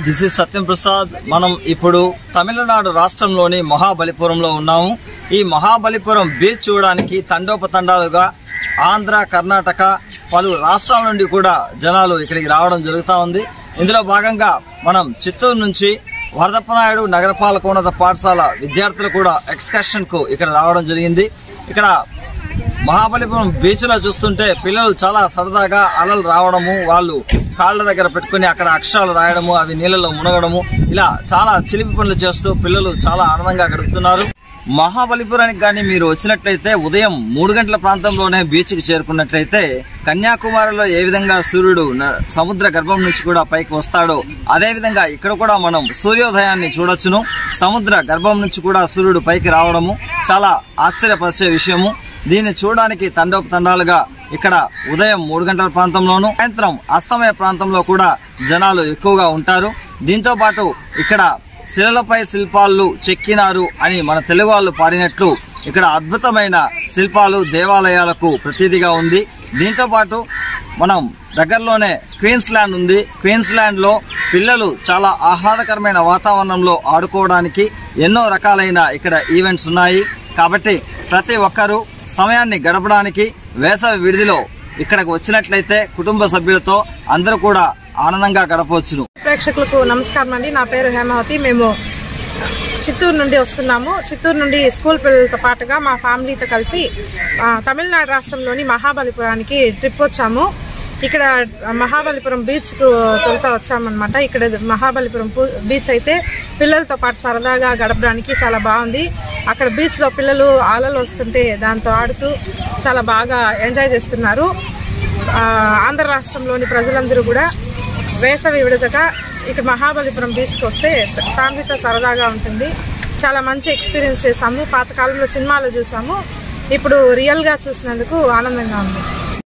This is సత్యం ప్రసాద్. మనం ఇప్పుడు తమిళనాడు రాష్ట్రంలోని మహాబలిపురంలో ఉన్నాము. ఈ మహాబలిపురం బీచ్ చూడడానికి తండోపతండాలుగా ఆంధ్ర, కర్ణాటక పలు రాష్ట్రాల నుండి కూడా జనాలు ఇక్కడికి రావడం జరుగుతూ ఉంది. ఇందులో భాగంగా మనం చిత్తూరు నుంచి వరదప్పనాయుడు నగరపాలకోన్నత పాఠశాల విద్యార్థులు కూడా ఎక్స్కర్షన్కు ఇక్కడ రావడం జరిగింది. ఇక్కడ మహాబలిపురం బీచ్లో చూస్తుంటే పిల్లలు చాలా సరదాగా అలలు రావడము, వాళ్ళు కాళ్ళ దగ్గర పెట్టుకుని అక్కడ అక్షరాలు రాయడము, అవి నీళ్ళలో మునగడము, ఇలా చాలా చిలిపి పనులు చేస్తూ పిల్లలు చాలా ఆనందంగా గడుపుతున్నారు. మహాబలిపురానికి కానీ మీరు వచ్చినట్లయితే ఉదయం 3 గంటల ప్రాంతంలోనే బీచ్కి చేరుకున్నట్లయితే కన్యాకుమారిలో ఏ విధంగా సూర్యుడు సముద్ర గర్భం నుంచి కూడా పైకి వస్తాడో అదేవిధంగా ఇక్కడ కూడా మనం సూర్యోదయాన్ని చూడొచ్చును. సముద్ర గర్భం నుంచి కూడా సూర్యుడు పైకి రావడము చాలా ఆశ్చర్యపరిచే విషయము. దీన్ని చూడడానికి తండోపతండాలుగా ఇక్కడ ఉదయం 3 గంటల ప్రాంతంలోను, సాయంత్రం అస్తమయ ప్రాంతంలో కూడా జనాలు ఎక్కువగా ఉంటారు. దీంతో పాటు ఇక్కడ శిలలపై శిల్పాలు చెక్కినారు అని మన తెలుగు వాళ్ళు పాడినట్లు ఇక్కడ అద్భుతమైన శిల్పాలు దేవాలయాలకు ప్రతీదిగా ఉంది. దీంతో పాటు మనం దగ్గరలోనే క్వీన్స్ ల్యాండ్ ఉంది. క్వీన్స్ ల్యాండ్ లో పిల్లలు చాలా ఆహ్లాదకరమైన వాతావరణంలో ఆడుకోవడానికి ఎన్నో రకాలైన ఇక్కడ ఈవెంట్స్ ఉన్నాయి. కాబట్టి ప్రతి ఒక్కరూ సమయాన్ని గడపడానికి వేసవి విడిదిలో ఇక్కడికి వచ్చినట్లయితే కుటుంబ సభ్యులతో అందరూ కూడా ఆనందంగా గడపవచ్చును. ప్రేక్షకులకు నమస్కారం అండి. నా పేరు హేమావతి. మేము చిత్తూరు నుండి వస్తున్నాము. చిత్తూరు నుండి స్కూల్ పిల్లలతో పాటుగా మా ఫ్యామిలీతో కలిసి తమిళనాడు రాష్ట్రంలోని మహాబలిపురానికి ట్రిప్ వచ్చాము. ఇక్కడ మహాబలిపురం బీచ్కు తొలుతా వచ్చామన్నమాట. ఇక్కడ మహాబలిపురం బీచ్ అయితే పిల్లలతో పాటు సరదాగా గడపడానికి చాలా బాగుంది. అక్కడ బీచ్లో పిల్లలు అలలు వస్తుంటే దాంతో ఆడుతూ చాలా బాగా ఎంజాయ్ చేస్తున్నారు. ఆంధ్ర రాష్ట్రంలోని ప్రజలందరూ కూడా వేసవి విడతగా ఇక్కడ మహాబలిపురం బీచ్కి వస్తే ఫ్యామిలీతో సరదాగా ఉంటుంది. చాలా మంచి ఎక్స్పీరియన్స్ చేసాము. పాతకాలంలో సినిమాలు చూసాము, ఇప్పుడు రియల్గా చూసినందుకు ఆనందంగా ఉంది.